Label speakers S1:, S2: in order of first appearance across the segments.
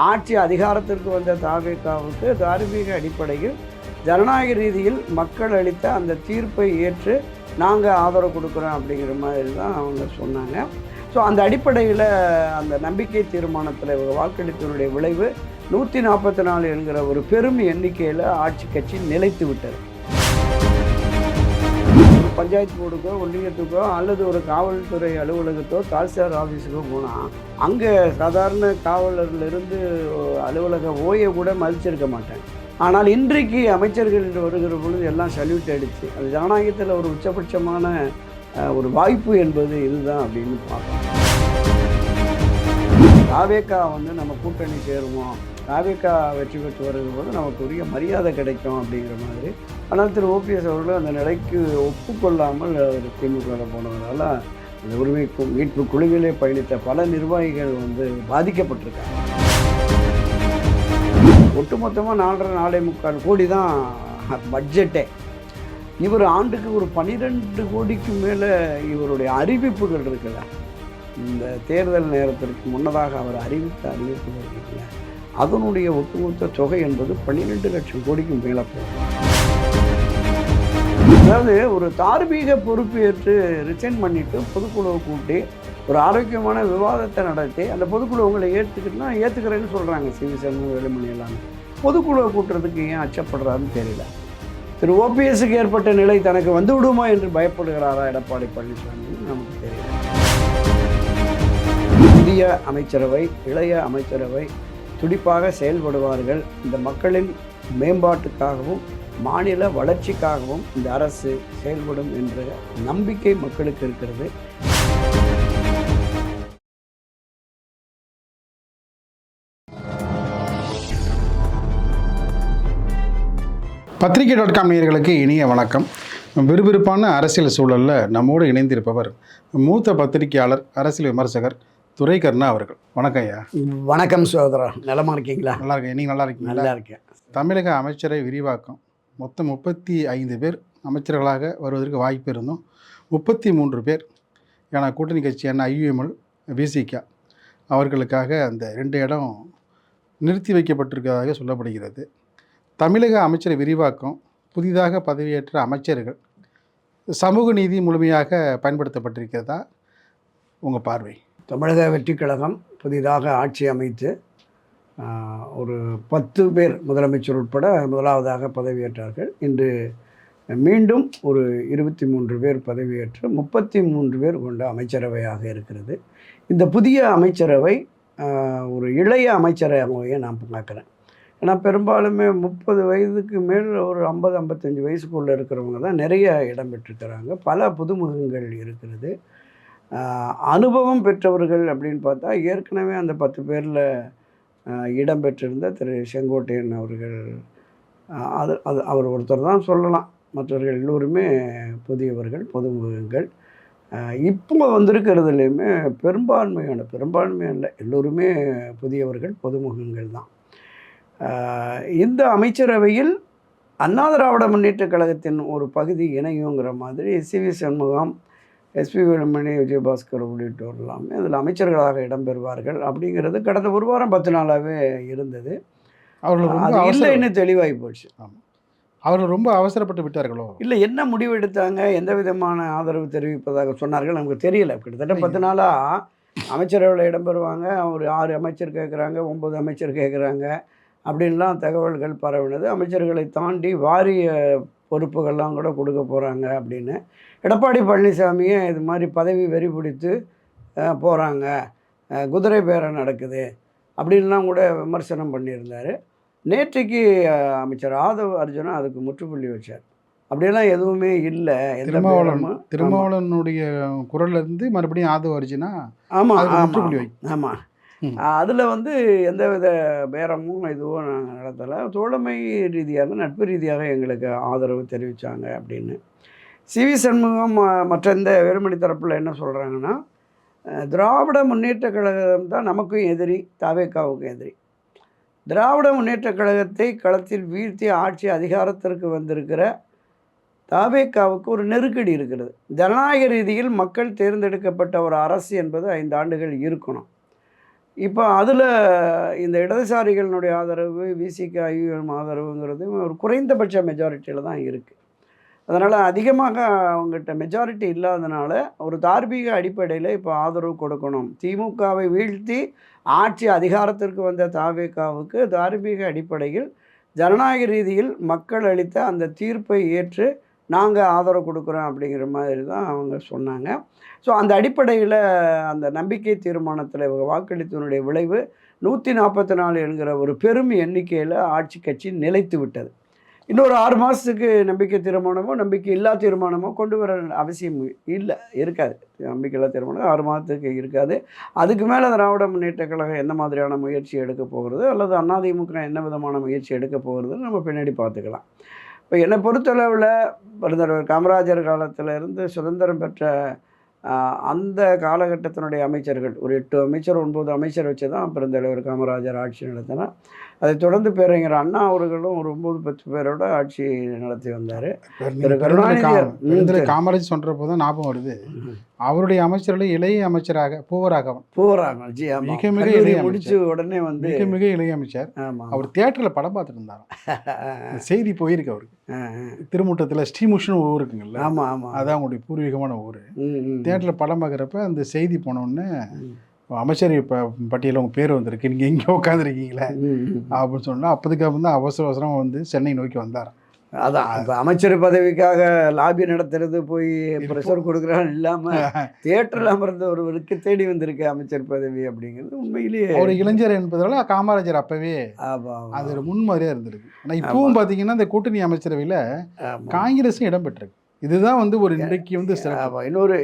S1: ஆட்சி அதிகாரத்திற்கு வந்த தாவேகாவுக்கு தார்மீக அடிப்படையில் ஜனநாயக ரீதியில் மக்கள் அளித்த அந்த தீர்ப்பை ஏற்று நாங்கள் ஆதரவு கொடுக்குறோம் அப்படிங்கிற மாதிரி தான் அவங்க சொன்னாங்க. ஸோ அந்த அடிப்படையில் அந்த நம்பிக்கை தீர்மானத்தில் வாக்களித்தனுடைய விளைவு 144 என்கிற ஒரு பெரும் எண்ணிக்கையில் ஆட்சி கட்சி நிலைத்து விட்டது. ஒரு பஞ்சாயத்து போர்டுக்கோ ஒன்றியத்துக்கோ அல்லது ஒரு காவல்துறை அலுவலகத்தோ தாசில்தார் ஆஃபீஸுக்கோ போனால் அங்கே சாதாரண காவலர்லேருந்து அலுவலக ஓயை கூட மதிச்சிருக்க மாட்டேன். ஆனால் இன்றைக்கு அமைச்சர்கள் வருகிற பொழுது எல்லாம் சல்யூட் அடித்து அது ஜனநாயகத்தில் ஒரு உச்சபட்சமான ஒரு வாய்ப்பு என்பது இதுதான் அப்படின்னு பார்க்கணும். தாவேகா நம்ம கூட்டணி சேருவோம், தாவேகா வெற்றி பெற்று வருகிற போது நமக்கு உரிய மரியாதை கிடைக்கும் அப்படிங்கிற மாதிரி. ஆனால் திரு ஓபிஎஸ் அவர்கள் அந்த நிலைக்கு ஒப்புக்கொள்ளாமல் திமுக போனதுனால அந்த உரிமை மீட்பு குழுவிலே பயணித்த பல நிர்வாகிகள் பாதிக்கப்பட்டிருக்காங்க. ஒட்டுமொத்தமாக 4.25 கோடி தான் பட்ஜெட்டே. இவர் ஆண்டுக்கு ஒரு 12 கோடிக்கு மேலே இவருடைய அறிவிப்புகள் இருக்குல்ல, இந்த தேர்தல் நேரத்திற்கு முன்னதாக அவர் அறிவித்த அறிவிப்புகள் இருக்குல்ல, அதனுடைய ஒட்டுமொத்த தொகை என்பது 12 லட்சம் கோடிக்கு மேலே போகும். அதாவது ஒரு தார்மீக பொறுப்பு ஏற்று ரிசைன் பண்ணிவிட்டு பொதுக்குழுவை கூட்டி ஒரு ஆரோக்கியமான விவாதத்தை நடத்தி அந்த பொதுக்குழு உங்களை ஏற்றுக்கிட்டுனா ஏற்றுக்கிறேன்னு சொல்கிறாங்க. சிவி சண்முகம், வேலுமணி எல்லாமே பொதுக்குழுவை கூட்டுறதுக்கு ஏன் அச்சப்படுறாருன்னு தெரியல. திரு ஓபிஎஸ்க்கு ஏற்பட்ட நிலை தனக்கு வந்து விடுமா என்று பயப்படுகிறாரா எடப்பாடி பழனிசாமி நமக்கு தெரியல. புதிய அமைச்சரவை, இளைய அமைச்சரவை துடிப்பாக செயல்படுவார்கள். இந்த மக்களின் மேம்பாட்டுக்காகவும் மாநில வளர்ச்சிக்காகவும் இந்த அரசு செயல்படும் என்ற நம்பிக்கை மக்களுக்கு இருக்கிறது.
S2: பத்திரிகை.com நேயர்களுக்கு இனிய வணக்கம். விறுவிறுப்பான அரசியல் சூழலில் நம்மோடு இணைந்திருப்பவர் மூத்த பத்திரிகையாளர், அரசியல் விமர்சகர் துரைக்கண்ணா அவர்கள். வணக்கம் ஐயா.
S1: வணக்கம் சோதரா, நலமா இருக்கீங்களா?
S2: நல்லா இருக்கேன். நீங்கள் நல்லா இருக்கீங்களா?
S1: நல்லா இருக்கேன்.
S2: தமிழக அமைச்சரை விரிவாக்கம், மொத்தம் 35 பேர் அமைச்சர்களாக வருவதற்கு வாய்ப்பு இருந்தும் 33 பேர் ஏன்னா கூட்டணி கட்சியான IUML, விசிக அவர்களுக்காக அந்த 2 இடம் நிறுத்தி வைக்கப்பட்டிருக்கிறதாக சொல்லப்படுகிறது. தமிழக அமைச்சரை விரிவாக்கம், புதிதாக பதவியேற்ற அமைச்சர்கள், சமூக நீதி முழுமையாக பயன்படுத்தப்பட்டிருக்கிறதா உங்கள் பார்வை?
S1: தமிழக வெற்றிக் கழகம் புதிதாக ஆட்சி அமைத்து ஒரு 10 பேர் முதலமைச்சர் உட்பட முதலாவதாக பதவியேற்றார்கள். இன்று மீண்டும் ஒரு 23 பேர் பதவியேற்று 33 பேர் கொண்ட அமைச்சரவையாக இருக்கிறது. இந்த புதிய அமைச்சரவை ஒரு இளைய அமைச்சரவையை நான் பார்க்குறேன். ஏன்னா பெரும்பாலுமே 30 வயதுக்கு மேல் ஒரு 50-55 வயசுக்குள்ளே இருக்கிறவங்க தான் நிறைய இடம் பெற்றிருக்கிறாங்க. பல புதுமுகங்கள் இருக்கிறது. அனுபவம் பெற்றவர்கள் அப்படின்னு பார்த்தா ஏற்கனவே அந்த 10 பேரில் இடம் பெற்றிருந்த திரு செங்கோட்டையன் அவர்கள், அவர் ஒருத்தர் தான் சொல்லலாம். மற்றவர்கள் எல்லோருமே புதியவர்கள், புதுமுகங்கள். இப்போ வந்திருக்கிறதுலையுமே பெரும்பான்மை இல்லை, எல்லோருமே புதியவர்கள், புதுமுகங்கள் தான். இந்த அமைச்சரவையில் அண்ணா திராவிட முன்னேற்ற கழகத்தின் ஒரு பகுதி இணையுங்கிற மாதிரி சிவி சண்முகம், SP வேலுமணி, விஜயபாஸ்கர் உள்ளிட்டோர் எல்லாமே அதில் அமைச்சர்களாக இடம்பெறுவார்கள் அப்படிங்கிறது கடந்த ஒரு வாரம் 10 நாளாகவே இருந்தது. அவர்கள் இல்லைன்னு தெளிவாகி போச்சு.
S2: அவர்கள் ரொம்ப அவசரப்பட்டு விட்டார்களோ?
S1: இல்லை, என்ன முடிவு எடுத்தாங்க, எந்த விதமான ஆதரவு தெரிவிப்பதாக சொன்னார்கள் நமக்கு தெரியல. கிட்டத்தட்ட 10 நாளாக அமைச்சரவையில் இடம்பெறுவாங்க, ஒரு 6 அமைச்சர் கேட்குறாங்க, 9 அமைச்சர் கேட்குறாங்க அப்படின்லாம் தகவல்கள் பரவினது. அமைச்சர்களை தாண்டி வாரிய பொறுப்புகள்லாம் கூட கொடுக்க போகிறாங்க அப்படின்னு எடப்பாடி பழனிசாமியே இது மாதிரி பதவி வெறி பிடித்து போகிறாங்க, குதிரை பேரம் நடக்குது அப்படின்லாம் கூட விமர்சனம் பண்ணியிருந்தார். நேற்றைக்கு அமைச்சர் ஆதவ் அர்ஜுனா அதுக்கு முற்றுப்புள்ளி வச்சார். அப்படியெல்லாம் எதுவுமே இல்லை.
S2: திருமாவளவனுடைய குரல்லேருந்து மறுபடியும் ஆதவ் அர்ஜுனா முற்றுப்புள்ளி வை.
S1: ஆமாம், அதில் எந்தவித பேரமும் இதுவும் நாங்கள் நடத்தலை. தோழமை ரீதியாக, நட்பு ரீதியாக எங்களுக்கு ஆதரவு தெரிவித்தாங்க அப்படின்னு. சிவி சண்முகம் மற்ற இந்த வேலுமணி தரப்பில் என்ன சொல்கிறாங்கன்னா, திராவிட முன்னேற்ற கழகம் தான் நமக்கும் எதிரி, தாவேகாவுக்கும் எதிரி. திராவிட முன்னேற்ற கழகத்தை களத்தில் வீழ்த்தி ஆட்சி அதிகாரத்திற்கு வந்திருக்கிற தாவேகாவுக்கு ஒரு நெருக்கடி இருக்கிறது. ஜனநாயக ரீதியில் மக்கள் தேர்ந்தெடுக்கப்பட்ட ஒரு அரசு என்பது 5 ஆண்டுகள் இருக்கணும். இப்போ அதில் இந்த இடதுசாரிகளினுடைய ஆதரவு, விசிக, ஐயுஎம் ஆதரவுங்கிறது ஒரு குறைந்தபட்ச மெஜாரிட்டியில் தான் இருக்குது. அதனால் அதிகமாக அவங்ககிட்ட மெஜாரிட்டி இல்லாதனால ஒரு தார்மீக அடிப்படையில் இப்போ ஆதரவு கொடுக்கணும். திமுகவை வீழ்த்தி ஆட்சி அதிகாரத்திற்கு வந்த தவேகாவுக்கு தார்மீக அடிப்படையில் ஜனநாயக ரீதியில் மக்கள் அளித்த அந்த தீர்ப்பை ஏற்று நாங்கள் ஆதரவு கொடுக்குறோம் அப்படிங்கிற மாதிரி தான் அவங்க சொன்னாங்க. ஸோ அந்த அடிப்படையில் அந்த நம்பிக்கை தீர்மானத்தில் இவங்க வாக்களித்தனுடைய விளைவு 144 என்கிற ஒரு பெரும் எண்ணிக்கையில் ஆட்சி கட்சி நிலைத்து விட்டது. இன்னொரு 6 மாதத்துக்கு நம்பிக்கை தீர்மானமோ நம்பிக்கை இல்லா தீர்மானமோ கொண்டு வர அவசியம் இருக்காது. நம்பிக்கை இல்லா தீர்மானம் 6 மாதத்துக்கு இருக்காது. அதுக்கு மேலே திராவிட முன்னேற்றக் கழகம் என்ன மாதிரியான முயற்சி எடுக்க போகிறது, அல்லது அதிமுக என்ன விதமான முயற்சி எடுக்க போகிறதுன்னு நம்ம பின்னாடி பார்த்துக்கலாம். இப்போ என்னை பொறுத்தளவில் பெருந்தலைவர் காமராஜர் காலத்திலிருந்து சுதந்திரம் பெற்ற அந்த காலகட்டத்தினுடைய அமைச்சர்கள் ஒரு 8 அமைச்சர் 9 அமைச்சர் வச்சு தான் பெருந்தலைவர் காமராஜர் ஆட்சி நடத்தினார். அதைத் தொடர்ந்து பேரறிஞர் அண்ணா அவர்களும் ஒரு 9-10 பேரோட ஆட்சி நடத்தி வந்தார்.
S2: காமராஜ் சொல்கிறப்போ தான் ஞாபகம் வருது, அவருடைய அமைச்சர்கள் இளைய அமைச்சராக பூவராகவன் மிக மிக இளைய முடிச்சு உடனே வந்து மிக மிக இளைய அமைச்சர். அவர் தியேட்டரில் படம் பார்த்துட்டு இருந்தாராம். செய்தி போயிருக்கு அவருக்கு. திருமுட்டத்தில் ஸ்ரீமுஷ்னு ஊர் இருக்குங்கல்ல,
S1: ஆமாம் ஆமாம்,
S2: அதான் அவங்களுடைய பூர்வீகமான ஊர். தியேட்டரில் படம் பார்க்குறப்ப அந்த செய்தி போனோடனே அமைச்சர் இப்போ பட்டியலில் உங்கள் பேர் வந்திருக்கு, நீங்கள் எங்கே உட்காந்துருக்கீங்களே அப்படின்னு சொன்னால் அப்போதுக்கு அப்புறம் தான் அவசர அவசரமாக வந்து சென்னை நோக்கி வந்தார்.
S1: அதான் இப்போ அமைச்சர் பதவிக்காக லாபி நடத்துறது போய் ப்ரெஷர் கொடுக்குறான்னு இல்லாமல் தியேட்டரில் அமர்ந்த ஒருவருக்கு தேடி வந்திருக்கு அமைச்சர் பதவி அப்படிங்கிறது உண்மையிலேயே
S2: ஒரு இளைஞர் என்பதால காமராஜர் அப்பவே அது ஒரு முன்மாதிரியாக இருந்திருக்கு. ஆனால் இப்பவும் பார்த்தீங்கன்னா இந்த கூட்டணி அமைச்சரவையில் காங்கிரஸும் இடம் பெற்றிருக்கு. இதுதான் வந்து ஒரு இன்றைக்கு வந்து
S1: இன்னொரு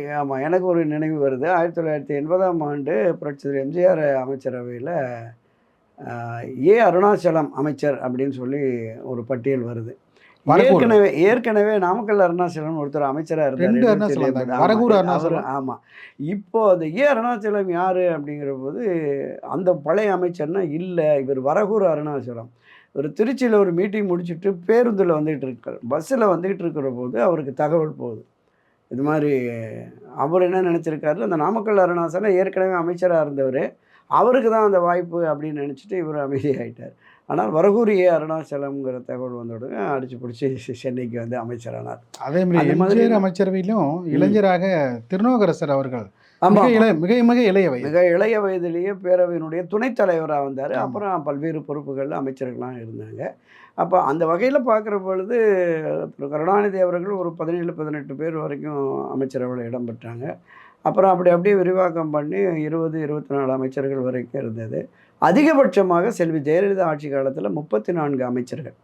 S1: எனக்கு ஒரு நினைவு வருது. 1980ஆம் ஆண்டு புரட்சி எம்ஜிஆர் அமைச்சரவையில் அருணாச்சலம் அமைச்சர் அப்படின்னு சொல்லி ஒரு பட்டியல் வருது. ஏற்கனவே நாமக்கல் அருணாச்சலம் ஒருத்தர் அமைச்சராக இருந்தார். ஆமாம், இப்போ அந்த அருணாச்சலம் யார் அப்படிங்கிற போது அந்த பழைய அமைச்சர்னா இல்லை, இவர் வரகூர் அருணாச்சலம். ஒரு திருச்சியில் ஒரு மீட்டிங் முடிச்சுட்டு பேருந்தில் வந்துகிட்டு இருக்கார். பஸ்ஸில் வந்துக்கிட்டு இருக்கிற போது அவருக்கு தகவல் போகுது. இது மாதிரி அவர் என்ன நினச்சிருக்காரு, அந்த நாமக்கல் அருணாச்சலம் ஏற்கனவே அமைச்சராக இருந்தவர், அவருக்கு தான் அந்த வாய்ப்பு அப்படின்னு நினச்சிட்டு இவர் அமைதியாகிட்டார். ஆனால் வரகூர் அருணாச்சலம்ங்கிற தகவல் வந்த உடனே அடிச்சு பிடிச்சி சென்னைக்கு வந்து அமைச்சரானார்.
S2: அதே மாதிரி அமைச்சரவையிலும் இளைஞராக திருநாவுக்கரசர் அவர்கள் மிக
S1: இளைய வயதிலேயே பேரவையினுடைய துணைத் தலைவராக வந்தார். அப்புறம் பல்வேறு பொறுப்புகளில் அமைச்சர்கள்லாம் இருந்தாங்க. அப்போ அந்த வகையில் பார்க்குற பொழுது கருணாநிதி அவர்கள் ஒரு 17-18 பேர் வரைக்கும் அமைச்சரவையில் இடம் பெற்றாங்க. அப்புறம் அப்படியே விரிவாக்கம் பண்ணி 20-24 அமைச்சர்கள் வரைக்கும் இருந்தது. அதிகபட்சமாக செல்வி ஜெயலலிதா ஆட்சி காலத்தில் 34 அமைச்சர்கள்.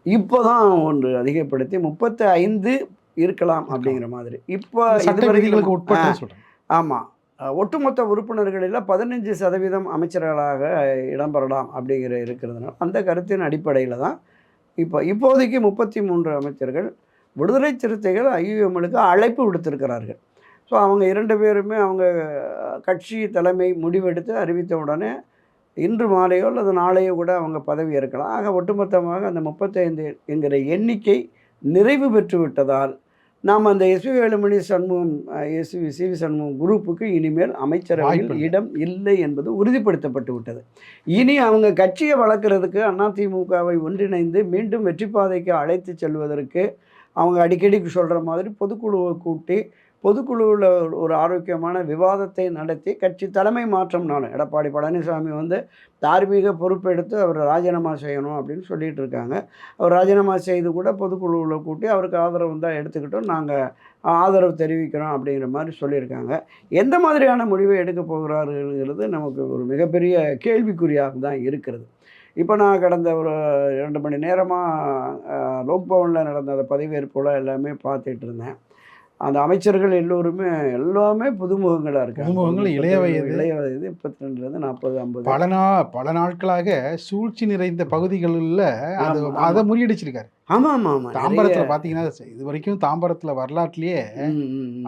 S1: இப்போ தான் ஒன்று அதிகப்படுத்தி 35 இருக்கலாம் அப்படிங்கிற மாதிரி. இப்போ
S2: இதுவரைக்கும் உட்பட்டு சொல்கிறேன்.
S1: ஆமாம், ஒட்டுமொத்த உறுப்பினர்களில் 15% அமைச்சர்களாக இடம்பெறலாம் அப்படிங்கிற இருக்கிறதுனால அந்த கருத்தின் அடிப்படையில் தான் இப்போதைக்கு 33 அமைச்சர்கள் விடுதலை சிறுத்தைகள் ஐயுஎம்களுக்கு அழைப்பு விடுத்திருக்கிறார்கள். ஸோ அவங்க 2 பேருமே அவங்க கட்சி தலைமை முடிவெடுத்து அறிவித்த உடனே இன்று மாலையோ அல்லது நாளையோ கூட அவங்க பதவி ஏற்கலாம். ஆக ஒட்டுமொத்தமாக அந்த 35 என்கிற எண்ணிக்கை நிறைவு பெற்று விட்டதால் நாம் அந்த எஸ்வி வேலுமணி சண்முகம் சிவி சண்முகம் குரூப்புக்கு இனிமேல் அமைச்சரவையில் இடம் இல்லை என்பது உறுதிப்படுத்தப்பட்டு விட்டது. இனி அவங்க கட்சியை வளர்க்குறதுக்கு அதிமுகவை ஒன்றிணைந்து மீண்டும் வெற்றி பாதைக்கு அழைத்து செல்வதற்கு அவங்க அடிக்கடி சொல்கிற மாதிரி பொதுக்குழுவை கூட்டி பொதுக்குழுவில் ஒரு ஆரோக்கியமான விவாதத்தை நடத்தி கட்சி தலைமை மாற்றம்னாலும் எடப்பாடி பழனிசாமி வந்து தார்மீக பொறுப்பெடுத்து அவர் ராஜினாமா செய்யணும் அப்படின்னு சொல்லிகிட்டு இருக்காங்க. அவர் ராஜினாமா செய்து கூட பொதுக்குழுவில் கூட்டி அவருக்கு ஆதரவு தான் எடுத்துக்கிட்டோம், நாங்கள் ஆதரவு தெரிவிக்கிறோம் அப்படிங்கிற மாதிரி சொல்லியிருக்காங்க. எந்த மாதிரியான முடிவை எடுக்க போகிறாருங்கிறது நமக்கு ஒரு மிகப்பெரிய கேள்விக்குறியாக தான் இருக்கிறது. இப்போ நான் கடந்த ஒரு 2 மணி நேரமாக லோக்பவனில் நடந்த அந்த பதவியேற்போல் எல்லாமே பார்த்துட்டு இருந்தேன். அந்த அமைச்சர்கள் எல்லாமே புதுமுகங்களாக இருக்காங்க.
S2: புதுமுகங்கள் இளைய வயது
S1: 32லேருந்து 40-50
S2: பல நாட்களாக சூழ்ச்சி நிறைந்த பகுதிகளில் அதை முறியடிச்சிருக்காரு.
S1: ஆமாம் ஆமாம்.
S2: தாம்பரத்தில் பார்த்தீங்கன்னா இது வரைக்கும் தாம்பரத்தில் வரலாற்றுலேயே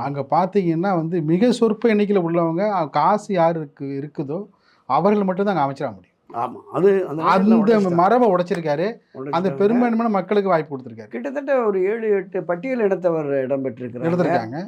S2: அங்கே பார்த்தீங்கன்னா வந்து மிக சொற்ப எண்ணிக்கையில் உள்ளவங்க காசு யாருக்கு இருக்குதோ அவர்கள் மட்டும்தான் அங்கே அமைச்சராக முடியும்.
S1: ஆமாம், அது
S2: அந்த மரபை உடைச்சிருக்காரு. அந்த பெரும்பான்மையான மக்களுக்கு வாய்ப்பு கொடுத்துருக்காரு.
S1: கிட்டத்தட்ட ஒரு 7-8 பட்டியல் இனத்தவர் இடம்பெற்றிருக்கிறாங்க.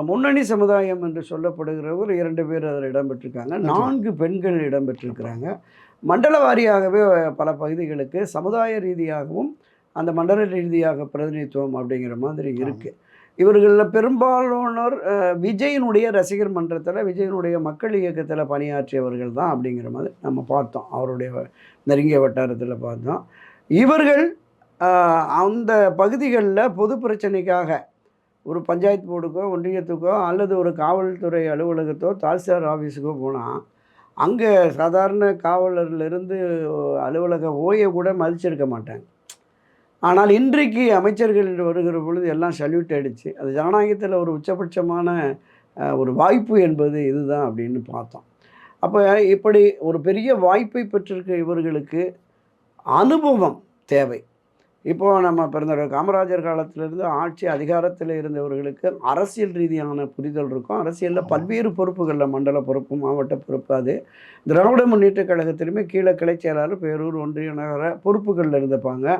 S1: முன்னணி சமுதாயம் என்று சொல்லப்படுகிறவர் 2 பேர் அதில் இடம்பெற்றிருக்காங்க. 4 பெண்கள் இடம்பெற்றிருக்கிறாங்க. மண்டல வாரியாகவே பல பகுதிகளுக்கு சமுதாய ரீதியாகவும் அந்த மண்டல ரீதியாக பிரதிநிதித்துவம் அப்படிங்கிற மாதிரி இருக்குது. இவர்களில் பெரும்பாலானோர் விஜயனுடைய ரசிகர் மன்றத்தில், விஜயனுடைய மக்கள் இயக்கத்தில் பணியாற்றியவர்கள் தான் அப்படிங்கிற மாதிரி நம்ம பார்த்தோம். அவருடைய நெருங்கிய வட்டாரத்தில் பார்த்தோம். இவர்கள் அந்த பகுதிகளில் பொது பிரச்சனைக்காக ஒரு பஞ்சாயத்து போர்டுக்கோ, ஒன்றியத்துக்கோ அல்லது ஒரு காவல்துறை அலுவலகத்தோ, தாசில்தார் ஆஃபீஸுக்கோ போனால் அங்கே சாதாரண காவலர்லேருந்து அலுவலக ஓயை கூட மதிச்சிருக்க மாட்டாங்க. ஆனால் இன்றைக்கு அமைச்சர்கள் வருகிற பொழுது எல்லாம் சல்யூட் அடித்து, அது ஜனநாயகத்தில் ஒரு உச்சபட்சமான ஒரு வாய்ப்பு என்பது இதுதான் அப்படின்னு பார்த்தோம். அப்போ இப்படி ஒரு பெரிய வாய்ப்பை பெற்றிருக்க இவர்களுக்கு அனுபவம் தேவை. இப்போது நம்ம பிறந்த காமராஜர் காலத்திலிருந்து ஆட்சி அதிகாரத்தில் இருந்தவர்களுக்கு அரசியல் ரீதியான புரிதல் இருக்கும். அரசியலில் பல்வேறு பொறுப்புகளில் மண்டல பொறுப்பு, மாவட்ட பொறுப்பு, அது திராவிட முன்னேற்ற கழகத்திலுமே கீழே கிளை செயலாளர், பேரூர், ஒன்றிய, நகர பொறுப்புகளில் இருந்தப்பாங்க.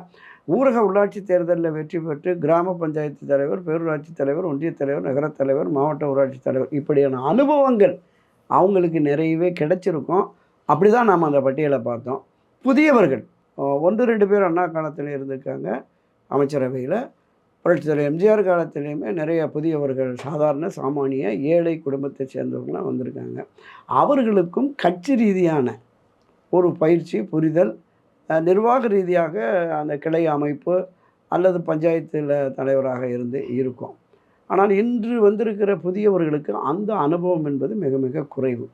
S1: ஊரக உள்ளாட்சி தேர்தலில் வெற்றி பெற்று கிராம பஞ்சாயத்து தலைவர், பேரூராட்சி தலைவர், ஒன்றிய தலைவர், நகர தலைவர், மாவட்ட ஊராட்சி தலைவர், இப்படியான அனுபவங்கள் அவங்களுக்கு நிறையவே கிடைச்சிருக்கும். அப்படி தான் நாம் அந்த பட்டியலை பார்த்தோம். புதியவர்கள் 1-2 பேர் அண்ணா காலத்தில் இருந்திருக்காங்க அமைச்சரவையில். புரட்சித் தலைவர் எம்ஜிஆர் காலத்திலையுமே நிறைய புதியவர்கள், சாதாரண சாமானிய ஏழை குடும்பத்தை சேர்ந்தவங்களாம் வந்திருக்காங்க. அவர்களுக்கும் கட்சி ரீதியான ஒரு பயிற்சி, புரிதல், நிர்வாக ரீதியாக அந்த கிளை அமைப்பு அல்லது பஞ்சாயத்தில் தலைவராக இருந்து இருக்கும். ஆனால் இன்று வந்திருக்கிற புதியவர்களுக்கு அந்த அனுபவம் என்பது மிக மிக குறைவு.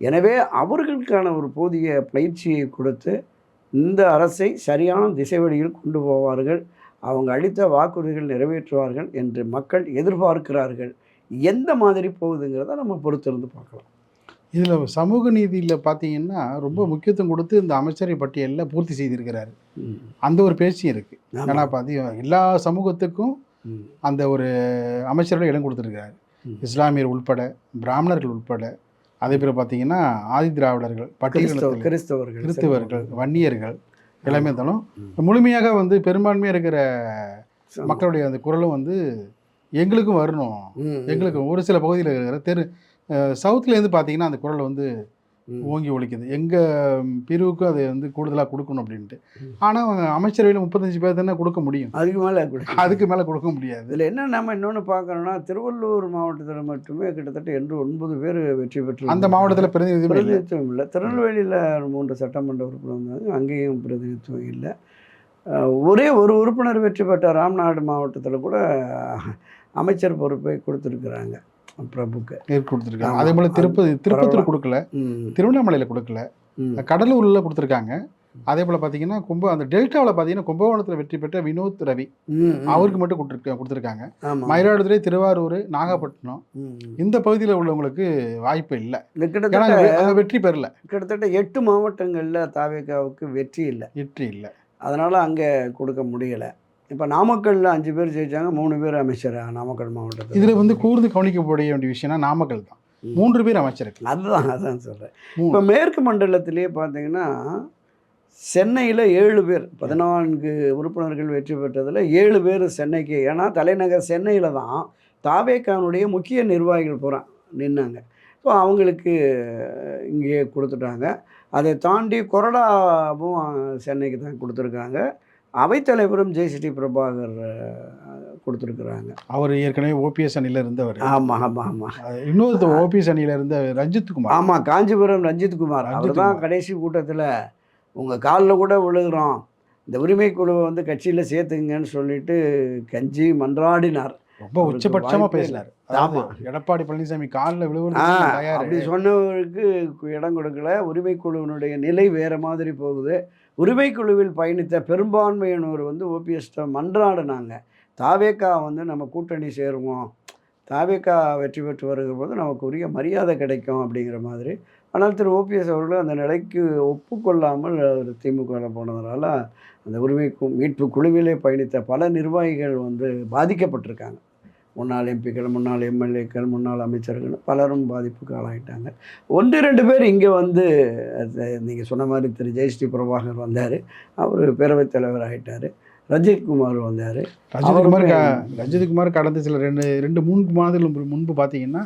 S1: எனவே அவர்களுக்கான ஒரு போதிய பயிற்சியை கொடுத்து இந்த அரசை சரியான திசை வழியில் கொண்டு போவார்கள், அவங்க அளித்த வாக்குறுதிகள் நிறைவேற்றுவார்கள் என்று மக்கள் எதிர்பார்க்கிறார்கள். எந்த மாதிரி போகுதுங்கிறத நம்ம பொறுத்திருந்து பார்க்கலாம்.
S2: இதில் சமூக நீதியில் பார்த்தீங்கன்னா ரொம்ப முக்கியத்துவம் கொடுத்து இந்த அமைச்சரை பட்டியலில் பூர்த்தி செய்திருக்கிறாரு. அந்த ஒரு பேச்சும் இருக்குது. ஏன்னா எல்லா சமூகத்துக்கும் அந்த ஒரு அமைச்சரோட இடம் கொடுத்துருக்கிறாரு. இஸ்லாமியர் உள்பட, பிராமணர்கள் உட்பட, அதே பேர் பார்த்தீங்கன்னா ஆதி திராவிடர்கள், பட்டியல் கிறிஸ்தவர்கள், வன்னியர்கள் எல்லாமே இருந்தாலும் முழுமையாக வந்து பெரும்பான்மையாக இருக்கிற மக்களுடைய அந்த குரலும் எங்களுக்கும் வரணும். எங்களுக்கு ஒரு சில பகுதியில் இருக்கிற சவுத்துலேருந்து பார்த்தீங்கன்னா அந்த குரல் ஓங்கி ஒழிக்குது. எங்கள் பிரிவுக்கு அதை கூடுதலாக கொடுக்கணும் அப்படின்ட்டு. ஆனால் அமைச்சரவையில் 35 பேர் தானே கொடுக்க முடியும். அதுக்கு மேலே கொடுக்க முடியாது.
S1: இதில் என்ன நம்ம இன்னொன்று பார்க்குறோன்னா, திருவள்ளூர் மாவட்டத்தில் மட்டுமே கிட்டத்தட்ட 9 பேர் வெற்றி பெற்று
S2: அந்த மாவட்டத்தில் பிரதிநிதித்துவம்
S1: இல்லை. திருநெல்வேலியில் 3 சட்டமன்ற உறுப்பினர் வந்தாங்க, அங்கேயும் பிரதிநிதித்துவம் இல்லை. ஒரே ஒரு உறுப்பினர் வெற்றி பெற்ற ராம்நாடு மாவட்டத்தில் கூட அமைச்சர் பொறுப்பை கொடுத்துருக்குறாங்க பிரபுக்கு
S2: கொடுத்துருக்காங்க. அதே போல் திருப்பத்தூர் கொடுக்கல, திருவண்ணாமலையில் கொடுக்கல, கடலூரில் கொடுத்துருக்காங்க. அதே போல் பார்த்தீங்கன்னா அந்த டெல்டாவில் பார்த்தீங்கன்னா கும்பகோணத்தில் வெற்றி பெற்ற வினோத் ரவி அவருக்கு மட்டும் கொடுத்துருக்காங்க. மயிலாடுதுறை, திருவாரூர், நாகப்பட்டினம் இந்த பகுதியில் உள்ளவங்களுக்கு வாய்ப்பு இல்லை, வெற்றி பெறல.
S1: கிட்டத்தட்ட 8 மாவட்டங்களில் தாவேகாவுக்கு வெற்றி இல்லை. அதனால் அங்கே கொடுக்க முடியலை. இப்போ நாமக்கல்லில் 5 பேர் ஜெயிச்சாங்க, 3 பேர் அமைச்சர் நாமக்கல் மாவட்டத்தில்.
S2: இதில் கூர்ந்து கவனிக்கப்பட வேண்டிய விஷயம்னா நாமக்கல் தான் 3 பேர் அமைச்சருக்கு.
S1: அதுதான் சொல்கிறேன். இப்போ மேற்கு மண்டலத்திலே பார்த்தீங்கன்னா சென்னையில் 7 பேர், 14 உறுப்பினர்கள் வெற்றி பெற்றதில் 7 பேர் சென்னைக்கு. ஏன்னா தலைநகர் சென்னையில் தான் தாவேகானுடைய முக்கிய நிர்வாகிகள் பூரா நின்னாங்க. ஸோ அவங்களுக்கு இங்கே கொடுத்துட்டாங்க. அதை தாண்டி கொறடாவும் சென்னைக்கு தான் கொடுத்துருக்காங்க. அவைத்தலைவரும் ஜெய்சிடி பிரபாகர் கொடுத்துருக்குறாங்க.
S2: அவர் ஏற்கனவே ஓபிஎஸ் அணியில் இருந்தவர்.
S1: ஆமாம்.
S2: இன்னொரு ஓபிஎஸ் அணியில் இருந்த ரஞ்சித் குமார்.
S1: ஆமாம், காஞ்சிபுரம் ரஞ்சித் குமார். அவர் தான் கடைசி கூட்டத்தில் உங்கள் காலில் கூட விழுகிறோம், இந்த உரிமை குழுவை கட்சியில் சேர்த்துங்கன்னு சொல்லிட்டு கஞ்சி மன்றாடினார்.
S2: ரொம்ப உச்சபட்சமாக பேசினார். ஆமாம், எடப்பாடி பழனிசாமி காலில் விழுவது
S1: அப்படி சொன்னவருக்கு இடம் கொடுக்கல. உரிமை குழுவினுடைய நிலை வேறு மாதிரி போகுது. உரிமை குழுவில் பயணித்த பெரும்பான்மையினர் ஓபிஎஸ்ட்டை மன்றாடினாங்க, தாவேகா நம்ம கூட்டணி சேருவோம், தாவேகா வெற்றி பெற்று வருகிற போது நமக்கு உரிய மரியாதை கிடைக்கும் அப்படிங்கிற மாதிரி. ஆனால் திரு ஓபிஎஸ் அவர்கள் அந்த நிலைக்கு ஒப்புக்கொள்ளாமல் அவர் திமுகவில் போனதுனால அந்த உரிமை மீட்பு குழுவிலே பயணித்த பல நிர்வாகிகள் பாதிக்கப்பட்டிருக்காங்க. முன்னாள் எம்பிக்கள், முன்னாள் எம்எல்ஏக்கள், முன்னாள் அமைச்சர்கள் பலரும் பாதிப்புக்கு ஆளாயிட்டாங்க. 1-2 பேர் இங்கே வந்து நீங்கள் சொன்ன மாதிரி திரு ஜெயஸ்ரீ பிரபாகர் வந்தார், அவர் பேரவைத் தலைவர் ஆகிட்டார். ரஞ்சித்குமார் வந்தார்.
S2: ரஞ்சித்குமார் கடந்த சில 2-3 மாதங்கள் முன்பு பார்த்தீங்கன்னா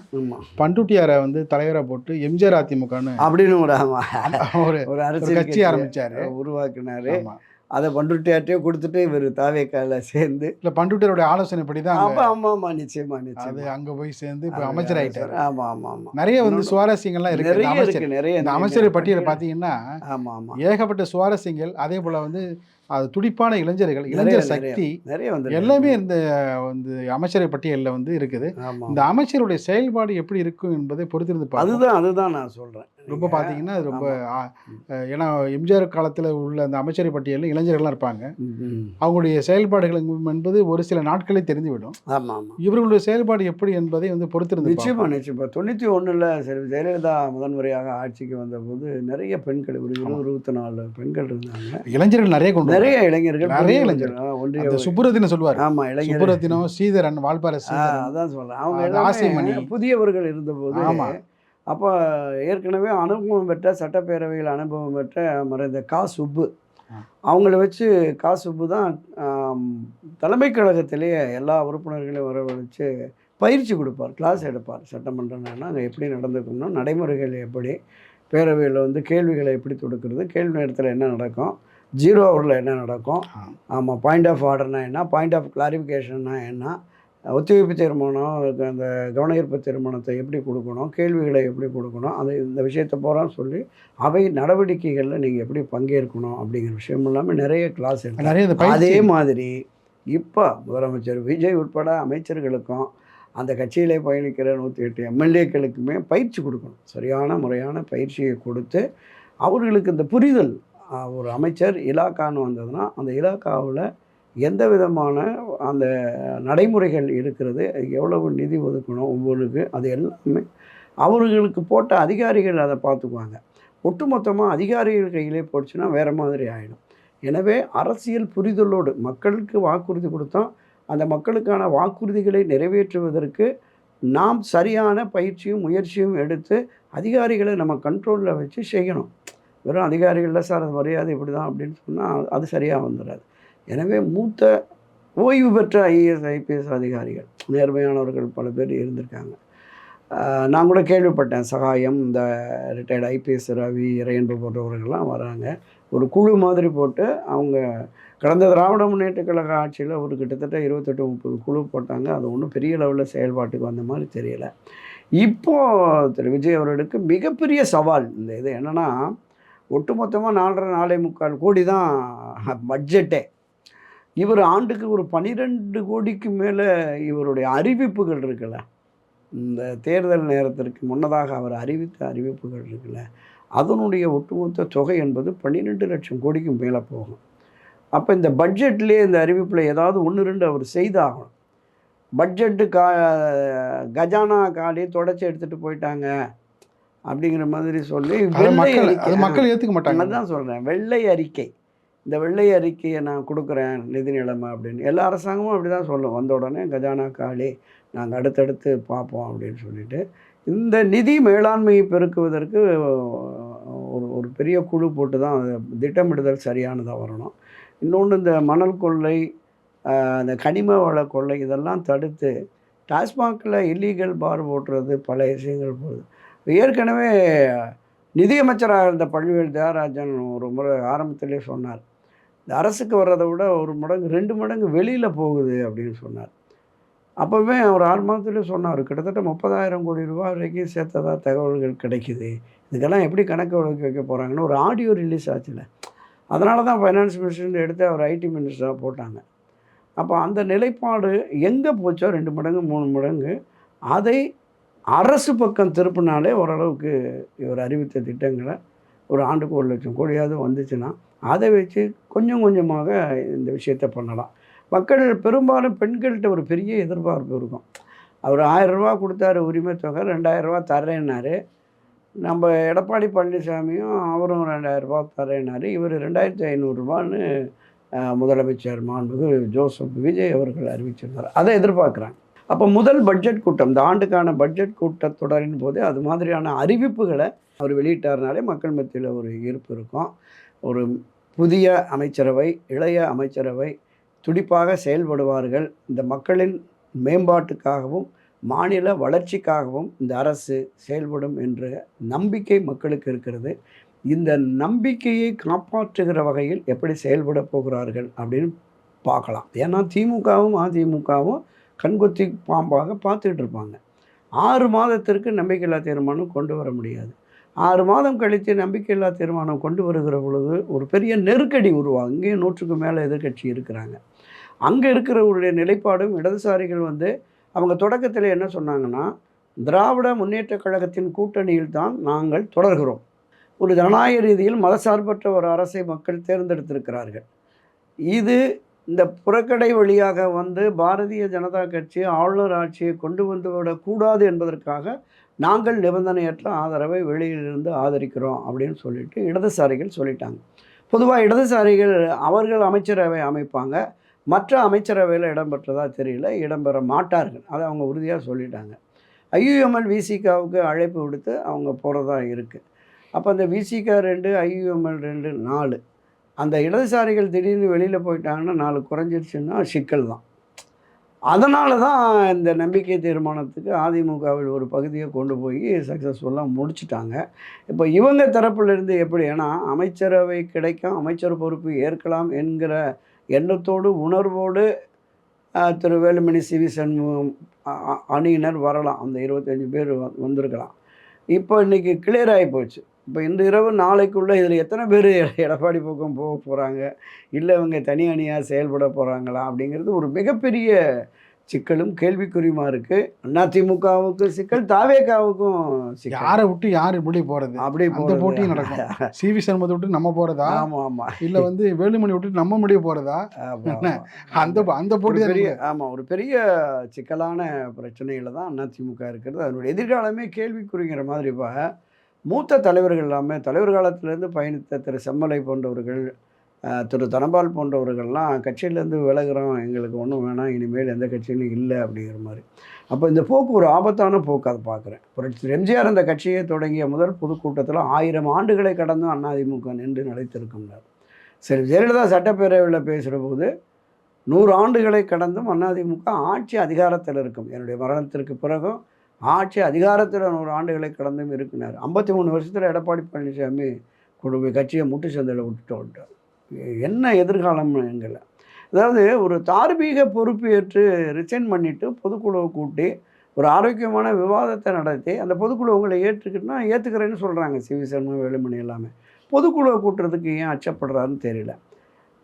S2: பண்ருட்டியாரை வந்து தலைவராக போட்டு எம்ஜிஆர் அதிமுகன்னு
S1: அப்படின்னு
S2: ஒரு அரசியல் கட்சி ஆரம்பித்தார்,
S1: உருவாக்கினார். அதை பண்ருட்டியார்ட்டே கொடுத்துட்டு இவர் தாவேக்கால சேர்ந்து
S2: இல்லை பண்ருட்டியாருடைய ஆலோசனைப்படி தான்.
S1: ஆமாம் நிச்சயமா
S2: அது அங்கே போய் சேர்ந்து இப்போ அமைச்சர் ஆகிட்டார்.
S1: ஆமாம்
S2: நிறைய வந்து சுவாரஸ்யங்கள்லாம் இருக்கு. நிறைய இந்த அமைச்சர் பட்டியலை பார்த்தீங்கன்னா ஏகப்பட்ட சுவாரஸ்யங்கள். அதே போல் வந்து அது துடிப்பான இளைஞர் சக்தி
S1: நிறைய வந்து
S2: எல்லாமே இந்த வந்து அமைச்சரை பட்டியலில் வந்து இருக்குது. இந்த அமைச்சருடைய செயல்பாடு எப்படி இருக்கும் என்பதை பொறுத்திருந்து
S1: அதுதான் நான் சொல்கிறேன்.
S2: ரொம்ப பார்த்தீங்கன்னா அது ரொம்ப ஏன்னா எம்ஜிஆர் காலத்தில் உள்ள அந்த அமைச்சரை பட்டியலில் இளைஞர்கள்லாம் இருப்பாங்க. அவங்களுடைய செயல்பாடுகள் என்பது ஒரு சில நாட்களே தெரிந்துவிடும். இவர்களுடைய செயல்பாடு எப்படி என்பதை வந்து பொறுத்திருந்து
S1: நிச்சயமா 91 ஜெயலலிதா முதன்முறையாக ஆட்சிக்கு வந்தபோது நிறைய பெண்கள், ஒரு 24 பெண்கள் இருந்தாங்க.
S2: இளைஞர்கள் நிறைய
S1: இளைஞர்கள்
S2: சுப்புரத்தினம் சொல்லுவார்.
S1: ஆமா, இளைஞர்
S2: சுப்புரத்தினம், ஸ்ரீதரன், வால்பாரஸ்,
S1: அதான் சொல்றேன். அவங்க ஆசைமணி புதியவர்கள் இருந்தபோது. ஆமா, அப்போ ஏற்கனவே அனுபவம் பெற்ற, சட்டப்பேரவையில் அனுபவம் பெற்ற மறைந்த கா சுப்பு, அவங்கள வச்சு கா சுப்பு தான் தலைமை கழகத்திலேயே எல்லா உறுப்பினர்களையும் வரவழைச்சு பயிற்சி கொடுப்பார், கிளாஸ் எடுப்பார். சட்டமன்றம்னா அங்கே எப்படி நடந்துக்கணும், நடைமுறைகள் எப்படி, பேரவையில் வந்து கேள்விகளை எப்படி தொடுக்கிறது, கேள்வி நேரத்தில் என்ன நடக்கும், 0 ஹவரில் என்ன நடக்கும், ஆமாம், பாயிண்ட் ஆஃப் ஆர்டர்னா என்ன, பாயிண்ட் ஆஃப் கிளாரிஃபிகேஷன்னா என்ன, ஒத்திவைப்பு தீர்மானம், அந்த கவனஈர்ப்பு தீர்மானத்தை எப்படி கொடுக்கணும், கேள்விகளை எப்படி கொடுக்கணும், அது இந்த விஷயத்தை போகிறான்னு சொல்லி அவை நடவடிக்கைகளில் நீங்கள் எப்படி பங்கேற்கணும் அப்படிங்கிற விஷயம் இல்லாமல் நிறைய கிளாஸ் எடுத்து. அதே மாதிரி இப்போ முதலமைச்சர் விஜய் உட்பட அமைச்சர்களுக்கும் அந்த கட்சியிலே பயணிக்கிற 108 எம்எல்ஏக்களுக்குமே பயிற்சி கொடுக்கணும். சரியான முறையான பயிற்சியை கொடுத்து அவர்களுக்கு இந்த புரிதல், ஒரு அமைச்சர் இலாக்கான்னு வந்ததுன்னா அந்த இலாக்காவில் எந்த விதமான அந்த நடைமுறைகள் இருக்கிறது, எவ்வளவு நிதி ஒதுக்கணும் ஒவ்வொருக்கு, அது எல்லாமே அவர்களுக்கு போட்ட அதிகாரிகள் அதை பார்த்துக்குவாங்க. ஒட்டுமொத்தமாக அதிகாரிகள் கையிலே போச்சுன்னா வேறு மாதிரி ஆகிடும். எனவே அரசியல் புரிதலோடு மக்களுக்கு வாக்குறுதி கொடுத்தோம், அந்த மக்களுக்கான வாக்குறுதிகளை நிறைவேற்றுவதற்கு நாம் சரியான பயிற்சியும் முயற்சியும் எடுத்து அதிகாரிகளை நம்ம கண்ட்ரோலில் வச்சு செய்யணும். வெறும் அதிகாரிகளில் சார் அது மரியாதை இப்படி தான் அப்படின்னு சொன்னால் அது சரியாக வந்துடாது. எனவே மூத்த ஓய்வு பெற்ற ஐஏஎஸ் ஐபிஎஸ் அதிகாரிகள், நேர்மையானவர்கள் பல பேர் இருந்திருக்காங்க. நான் கூட கேள்விப்பட்டேன், சகாயம், இந்த ரிட்டையர்டு ஐபிஎஸ் ரவி, இறையன்பு போன்றவர்கள்லாம் வராங்க. ஒரு குழு மாதிரி போட்டு அவங்க கடந்த திராவிட முன்னேற்ற கழக ஆட்சியில் ஒரு கிட்டத்தட்ட 28-30 குழு போட்டாங்க. அது ஒன்றும் பெரிய லெவலில் செயல்பாட்டுக்கு வந்த மாதிரி தெரியலை. இப்போது திரு விஜய் அவர்களுக்கு மிகப்பெரிய சவால் இந்த இது என்னென்னா, ஒட்டுமொத்தமாக 4.5 கோடி தான் பட்ஜெட்டே. இவர் ஆண்டுக்கு ஒரு 12 கோடிக்கு மேலே இவருடைய அறிவிப்புகள் இருக்குல்ல, இந்த தேர்தல் நேரத்திற்கு முன்னதாக அவர் அறிவித்த அறிவிப்புகள் இருக்குல்ல, அதனுடைய ஒட்டுமொத்த தொகை என்பது 12 லட்சம் கோடிக்கு மேலே போகும். அப்போ இந்த பட்ஜெட்லேயே இந்த அறிவிப்பில் ஏதாவது 1-2 அவர் செய்தாகணும். பட்ஜெட்டு கஜானா காலி தொடச்சி எடுத்துகிட்டு போயிட்டாங்க அப்படிங்கிற மாதிரி சொல்லி
S2: மக்கள் ஏற்றுக்க மாட்டாங்க.
S1: தான் சொல்கிறேன், வெள்ளை அறிக்கை, இந்த வெள்ளை அறிக்கையை நான் கொடுக்குறேன் நிதி நிலைமை அப்படின்னு எல்லா அரசாங்கமும் அப்படி தான் சொல்லும். வந்த உடனே கஜானா காலி, நாங்கள் அடுத்தடுத்து பார்ப்போம் அப்படின்னு சொல்லிட்டு இந்த நிதி மேலாண்மையை பெருக்குவதற்கு ஒரு பெரிய குழு போட்டு தான் திட்டமிடுதல் சரியானதாக வரணும். இன்னொன்று, இந்த மணல் கொள்ளை, இந்த கனிம வள கொள்ளை இதெல்லாம் தடுத்து டாஸ்மாகில் இல்லீகல் பார் போட்டுறது, பல விஷயங்கள் போகுது. ஏற்கனவே நிதியமைச்சராக இருந்த பழனிவேல் தியாகராஜன் ஒரு முறை ஆரம்பத்திலே சொன்னார், இந்த அரசுக்கு வர்றதை விட 1 மடங்கு 2 மடங்கு வெளியில் போகுது அப்படின்னு சொன்னார். அப்போவே அவர் 6 மாதத்துலேயே சொன்னார், கிட்டத்தட்ட 30,000 கோடி ரூபா வரைக்கும் சேர்த்ததாக தகவல்கள் கிடைக்குது. இதுக்கெல்லாம் எப்படி கணக்கு வழக்கு வைக்க போகிறாங்கன்னு ஒரு ஆடியோ ரிலீஸ் ஆச்சுல, அதனால தான் ஃபைனான்ஸ் மினிஸ்டர் எடுத்து அவர் ஐடி மினிஸ்டராக போட்டாங்க. அப்போ அந்த நிலைப்பாடு எங்கே போச்சோ 2 மடங்கு 3 மடங்கு அதை அரசு பக்கம் திருப்பினாலே ஓரளவுக்கு இவர் அறிவித்த திட்டங்களை ஒரு ஆண்டுக்கு 1 லட்சம் கோடியாவது வந்துச்சுன்னா அதை வச்சு கொஞ்சம் கொஞ்சமாக இந்த விஷயத்தை பண்ணலாம். மக்கள் பெரும்பாலும் பெண்கள்கிட்ட ஒரு பெரிய எதிர்பார்ப்பு இருக்கும். அவர் 1000 ரூபா கொடுத்தாரு உரிமை தொகை, 2000 ரூபா தர்றேன்னாரு. நம்ம எடப்பாடி பழனிசாமியும் அவரும் 2000 ரூபா தர்றேன்னாரு. இவர் 2500 ரூபான்னு முதலமைச்சர் மாண்புமிகு ஜோசப் விஜய் அவர்கள் அறிவிச்சிருந்தார். அதை எதிர்பார்க்குறாங்க. அப்போ முதல் பட்ஜெட் கூட்டம், இந்த ஆண்டுக்கான பட்ஜெட் கூட்டத்தொடரின் போது அது மாதிரியான அறிவிப்புகளை அவர் வெளியிட்டார்னாலே மக்கள் மத்தியில் ஒரு ஈர்ப்பு இருக்கும். ஒரு புதிய அமைச்சரவை, இளைய அமைச்சரவை துடிப்பாக செயல்படுவார்கள். இந்த மக்களின் மேம்பாட்டுக்காகவும் மாநில வளர்ச்சிக்காகவும் இந்த அரசு செயல்படும் என்ற நம்பிக்கை மக்களுக்கு இருக்கிறது. இந்த நம்பிக்கையை காப்பாற்றுகிற வகையில் எப்படி செயல்பட போகிறார்கள் அப்படின்னு பார்க்கலாம். ஏன்னா திமுகவும் அதிமுகவும் கண்கொத்தி பாம்பாக பார்த்துக்கிட்டு இருப்பாங்க. 6 மாதத்திற்கு நம்பிக்கையில்லா தீர்மானம் கொண்டு வர முடியாது. 6 மாதம் கழித்து நம்பிக்கையில்லா தீர்மானம் கொண்டு வருகிற பொழுது ஒரு பெரிய நெருக்கடி உருவாகும். இங்கேயும் 100க்கு மேலே எதிர்க்கட்சி இருக்கிறாங்க. அங்கே இருக்கிறவருடைய நிலைப்பாடும் இடதுசாரிகள் அவங்க தொடக்கத்தில் என்ன சொன்னாங்கன்னா, திராவிட முன்னேற்றக் கழகத்தின் கூட்டணியில் தான் நாங்கள் தொடர்கிறோம். ஒரு ஜனநாயக ரீதியில் மதசார்பற்ற ஒரு அரசை மக்கள் தேர்ந்தெடுத்திருக்கிறார்கள். இது இந்த புறக்கடை வழியாக பாரதிய ஜனதா கட்சி ஆளுநர் ஆட்சியை கொண்டு விடக்கூடாது என்பதற்காக நாங்கள் நிபந்தனையற்ற ஆதரவை வெளியிலிருந்து ஆதரிக்கிறோம் அப்படின்னு சொல்லிட்டு இடதுசாரிகள் சொல்லிட்டாங்க. பொதுவாக இடதுசாரிகள் அவர்கள் அமைச்சரவை அமைப்பாங்க, மற்ற அமைச்சரவையில் இடம்பெற்றதா தெரியல, இடம்பெற மாட்டார்கள். அதை அவங்க உறுதியாக சொல்லிட்டாங்க. ஐயுஎம்எல் விசிகாவுக்கு அழைப்பு விடுத்து அவங்க போகிறதா இருக்குது. அப்போ அந்த விசிகா 2, ஐயுஎம்எல் 2, 4 அந்த இடதுசாரிகள் திடீர்னு வெளியில் போயிட்டாங்கன்னா 4 குறைஞ்சிருச்சுன்னா சிக்கல் தான். அதனால தான் இந்த நம்பிக்கை தீர்மானத்துக்கு அதிமுகவில் ஒரு பகுதியை கொண்டு போய் சக்ஸஸ்ஃபுல்லாக முடிச்சுட்டாங்க. இப்போ இவங்க தரப்புலேருந்து எப்படி, ஏன்னா அமைச்சரவை கிடைக்கும், அமைச்சர் பொறுப்பு ஏற்கலாம் என்கிற எண்ணத்தோடு உணர்வோடு திரு வேலுமணி சிவி சண்முகம் அணியினர் வரலாம். அந்த 25 பேர் வந்திருக்கலாம். இப்போ இன்றைக்கி கிளியர் ஆகி போச்சு. இப்போ இன்று இரவு நாளைக்குள்ளே இதில் எத்தனை பேர் எடப்பாடி பக்கம் போக போகிறாங்க, இல்லை இவங்க தனி அணியாக செயல்பட போகிறாங்களா அப்படிங்கிறது ஒரு மிகப்பெரிய சிக்கலும் கேள்விக்குறியுமா இருக்குது. அதிமுகவுக்கும் சிக்கல், தாவேகாவுக்கும் சிக்கல்.
S2: யாரை விட்டு யார் இப்படி போகிறது
S1: அப்படி
S2: அந்த போட்டியும் நடக்கும். சிவி சண்முகத்தை விட்டு நம்ம போகிறதா,
S1: ஆமாம்
S2: இல்லை வேலுமணி விட்டு நம்ம முடிய போகிறதா, அந்த போட்டி
S1: பெரிய ஒரு பெரிய சிக்கலான பிரச்சனையில் தான் அதிமுக இருக்கிறது. அதனுடைய எதிர்காலமே கேள்விக்குறிங்கிற மாதிரி. இப்போ மூத்த தலைவர்கள் எல்லாமே தலைவர் காலத்திலேருந்து பயணித்த திரு செம்மலை போன்றவர்கள், திரு தனபால் போன்றவர்கள்லாம் கட்சியிலேருந்து விலகிறோம், எங்களுக்கு ஒன்றும் வேணாம், இனிமேல் எந்த கட்சியிலும் இல்லை அப்படிங்கிற மாதிரி. அப்போ இந்த போக்கு ஒரு ஆபத்தான போக்கு. அதை பார்க்குறேன். புரட்சி எம்ஜிஆர் அந்த கட்சியை தொடங்கிய முதல் பொதுக்கூட்டத்தில் 1000 ஆண்டுகளை கடந்தும் அதிமுக நின்று நிலைத்திருக்கின்றார். சரி, ஜெயலலிதா சட்டப்பேரவையில் பேசுகிற போது 100 ஆண்டுகளை கடந்தும் அதிமுக ஆட்சி அதிகாரத்தில் இருக்கும், என்னுடைய மரணத்திற்கு பிறகும் ஆட்சி அதிகாரத்தில் 100 ஆண்டுகளை கடந்தும் இருக்கிறார். 53 வருஷத்தில் எடப்பாடி பழனிசாமி கொண்டு போய் கட்சியை முட்டு சந்தையில் விட்டுட்டு என்ன எதிர்காலம் எங்களை. அதாவது ஒரு தார்மீக பொறுப்பு ஏற்று ரிசைன் பண்ணிவிட்டு பொதுக்குழுவை கூட்டி ஒரு ஆரோக்கியமான விவாதத்தை நடத்தி அந்த பொதுக்குழு உங்களை ஏற்றுக்கிட்டுனா ஏற்றுக்கிறேன்னு சொல்கிறாங்க சிவி சண்முகம், வேலுமணி எல்லாமே. பொதுக்குழுவை கூட்டுறதுக்கு ஏன் அச்சப்படுறாருன்னு தெரியல.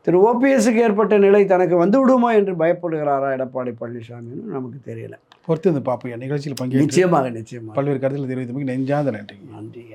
S1: திரு ஓபிஎஸ்க்கு ஏற்பட்ட நிலை தனக்கு வந்து விடுமா என்று பயப்படுகிறாரா எடப்பாடி பழனிசாமின்னு நமக்கு தெரியல.
S2: பொறுத்து பார்ப்போம். நிகழ்ச்சியில் பங்கேற்று
S1: நிச்சயமாக
S2: பல்வேறு கருத்துக்கள் தெரிவித்தமைக்கு நெஞ்சாத நன்றி.
S1: நன்றி.